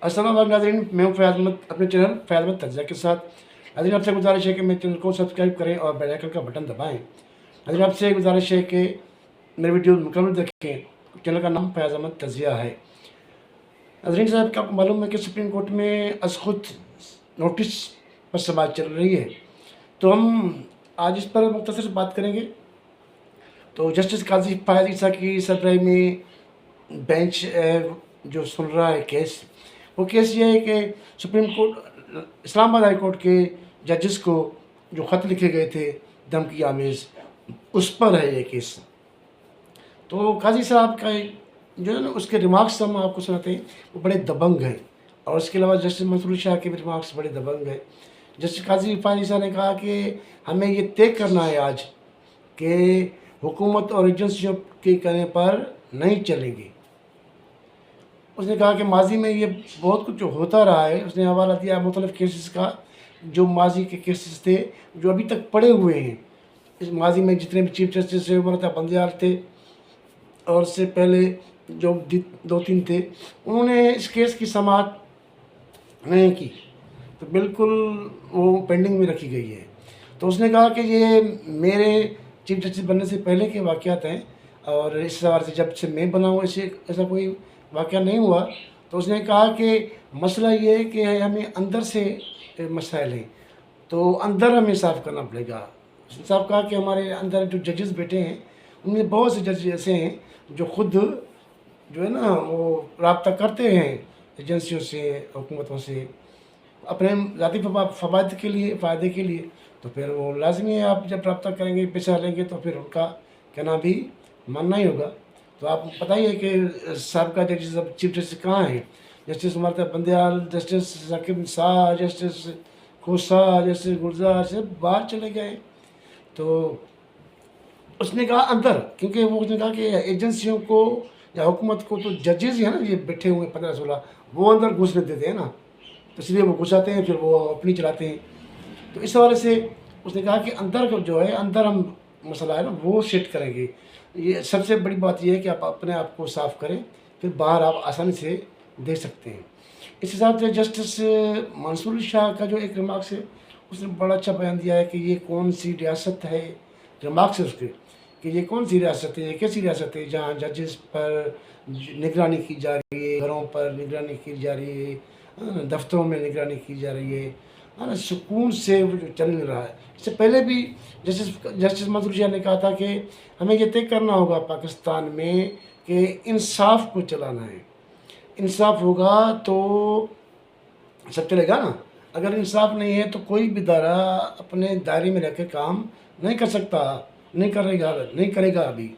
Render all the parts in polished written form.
अस्सलाम वालेकुम नाज़रीन, मैं हूं फ़ैज़ अहमद अपने चैनल फ़ैज़ अहमद तज्ज़िया के साथ। नाज़रीन, आपसे गुज़ारिश है कि मेरे चैनल को सब्सक्राइब करें और बेल आइकन का बटन दबाएं। नाज़रीन, आपसे गुज़ारिश है कि मेरे वीडियो मुकम्मल देखें। चैनल का नाम फ़ैज़ अहमद तज्ज़िया है। नाज़रीन साहब, क्या आपको मालूम है कि सुप्रीम कोर्ट में अज़ख़ुद नोटिस पर समाअत चल रही है, तो हम आज इस पर मुख्तसर बात करेंगे। तो जस्टिस काज़ी फ़ायज़ ईसा की सरबराही में बेंच जो सुन रहा है केस, वो केस ये है कि supreme court Islamabad high court के जजेस को जो ख़त लिखे गए थे धमकी आमेज़, उस पर है ये केस। तो काज़ी साहब का जो है ना, उसके रिमार्क्स हम आपको सुनाते हैं, वो बड़े दबंग हैं। और इसके अलावा जस्टिस मंसूर शाह के भी रिमार्क्स बड़े दबंग हैं। जस्टिस काज़ी फ़ायज़ ईसा ने कहा कि हमें ये तय करना है आज कि हुकूमत और एजेंसियों के कहने पर नहीं चलेंगे। उसने कहा कि माज़ी में ये बहुत कुछ होता रहा है। उसने हवाला दिया मुख्तलिफ़ केसेस का, जो माज़ी के केसेस थे, जो अभी तक पड़े हुए हैं। इस माज़ी में जितने भी चीफ जस्टिस थे, उमर अता बंदयाल थे और उससे पहले जो 2-3 थे, उन्होंने इस केस की समाअत नहीं की, तो बिल्कुल वो पेंडिंग में रखी गई है। तो उसने कहा कि ये मेरे चीफ जस्टिस बनने से पहले के वाक़यात हैं और इस हवाले से जब से मैं बना हूँ ऐसे ऐसा कोई वाक़या नहीं हुआ। तो उसने कहा कि मसला ये है कि हमें अंदर से मसाइल हैं, तो अंदर हमें साफ़ करना पड़ेगा। उसने साफ कहा कि हमारे अंदर जो जजेस बैठे हैं, उनमें बहुत से जज ऐसे हैं जो खुद जो है ना, वो रब्ता करते हैं एजेंसियों से, हुकूमतों से, अपने ज़ाती फ़वाद के लिए, फ़ायदे के लिए। तो फिर वो लाज़मी है, आप जब रब्ता करेंगे, पैसा लेंगे, तो फिर उनका कहना भी मानना ही होगा। तो आपको पता ही है कि साबका जजेस अब चीफ जस्टिस कहाँ हैं। Justice Umar Ata Bandial, justice Saqib Nisar, justice खोसा, जस्टिस गुलजार सब बाहर चले गए। तो उसने कहा अंदर, क्योंकि वो उसने कहा कि एजेंसियों को या हुकूमत को तो जजेस ही है ना, ये बैठे हुए 15-16, वो अंदर घुसने देते हैं ना, तो इसलिए वो घुसाते हैं, फिर वो अपनी चलाते हैं। तो इस हवाले से उसने कहा कि अंदर को जो है, अंदर हम मसला है ना, वो सेट करेंगे। ये सबसे बड़ी बात ये है कि आप अपने आप को साफ़ करें, फिर बाहर आप आसानी से दे सकते हैं। इस हिसाब से जस्टिस मंसूर शाह का जो एक रिमार्क्स है, उसने बड़ा अच्छा बयान दिया है कि ये कौन सी रियासत है। रिमार्क्स है उसके कि ये कौन सी रियासत है, ये कैसी रियासत है जहाँ जजेस पर निगरानी की जा रही है, घरों पर निगरानी की जा रही है, दफ्तरों में निगरानी की जा रही है ना, सुकून से वो जो चल नहीं रहा है। इससे पहले भी जस्टिस मंसूर शाह ने कहा था कि हमें ये तय करना होगा पाकिस्तान में कि इंसाफ को चलाना है। इंसाफ होगा तो सब चलेगा ना। अगर इंसाफ नहीं है तो कोई भी दायरा अपने दायरे में रहकर काम नहीं कर सकता, नहीं करेगा अभी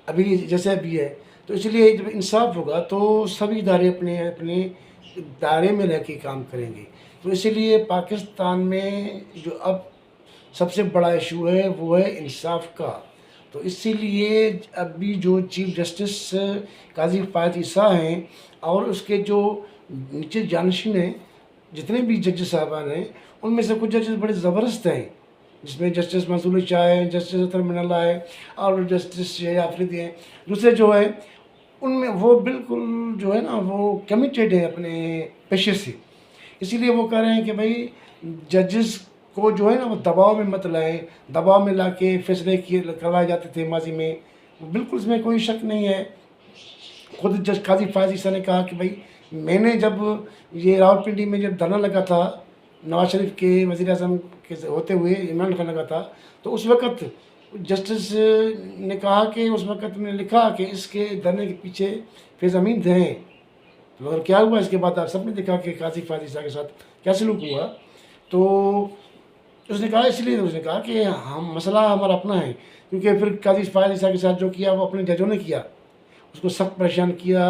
अभी जैसे अभी है। तो इसलिए जब इंसाफ होगा तो सभी इदारे अपने अपने दायरे में रह के काम करेंगे। तो इसीलिए पाकिस्तान में जो अब सबसे बड़ा इशू है, वो है इंसाफ का। तो इसीलिए अभी जो चीफ जस्टिस काज़ी फ़ायज़ ईसा हैं और उसके जो नीचे जानशीन हैं, जितने भी जज साहबान हैं, उनमें से कुछ जजेस बड़े ज़बरदस्त हैं, जिसमें जस्टिस मंसूर शाह हैं, जस्टिस अतर मिनल्ला है और जस्टिस ये आफरीदी हैं। दूसरे जो है, उनमें वो बिल्कुल जो है ना, वो कमिटेड है अपने पेशे से। इसीलिए वो कह रहे हैं कि भाई जजेस को जो है ना, वो दबाव में मत लाएं। दबाव में ला के फैसले किए करवाए जाते थे माजी में, बिल्कुल इसमें कोई शक नहीं है। खुद जज काज़ी फ़ायज़ ईसा ने कहा कि भाई मैंने जब ये रावलपिंडी में जब धरना लगा था, नवाज शरीफ के वज़ीर-ए-आज़म के होते हुए इमरान खान लगा था, तो उस वक़्त जस्टिस ने कहा कि उस वक़्त मैंने लिखा कि इसके धरने के पीछे फ़ैज़ अमीन हैं। मगर क्या हुआ इसके बाद आप सबने देखा कि काज़ी फ़ायज़ ईसा के साथ क्या सलूक हुआ। तो उसने कहा, इसलिए उसने कहा कि हम मसला हमारा अपना है, क्योंकि फिर काज़ी फ़ायज़ ईसा के साथ जो किया वो अपने जजों ने किया। उसको सख्त परेशान किया,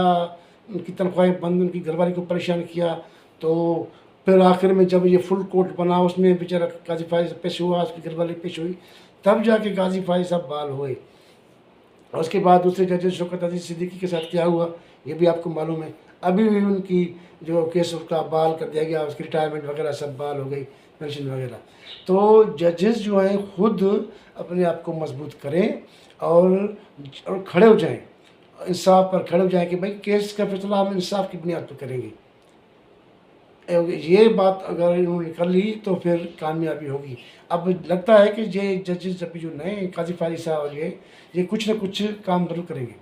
उनकी तनख्वाहें बंद, उनकी घरवाली को परेशान किया। तो फिर आखिर में जब ये फुल कोर्ट बना, उसमें बेचारा काज़ी फ़ायज़ पेश हुआ, उसकी घरवाली पेश हुई, तब जाके काज़ी फ़ायज़ साहब बहाल हुए। और उसके बाद दूसरे जजेस शौकत अज़ीज़ सिद्दीकी के साथ क्या हुआ, ये भी आपको मालूम है। अभी भी उनकी जो केस उसका बहाल कर दिया गया, उसकी रिटायरमेंट वगैरह सब बहाल हो गई, पेंशन वगैरह। तो जजेस जो हैं खुद अपने आप को मजबूत करें और खड़े हो जाएं, इंसाफ पर खड़े हो जाएं कि भाई केस का फैसला हम इंसाफ की बुनियाद पर करेंगे। ये बात अगर इन्होंने कर ली तो फिर कामयाबी होगी। अब लगता है कि ये जजेस अभी जो नए काजी फारी साहब और ये कुछ ना कुछ काम ज़रूर करेंगे।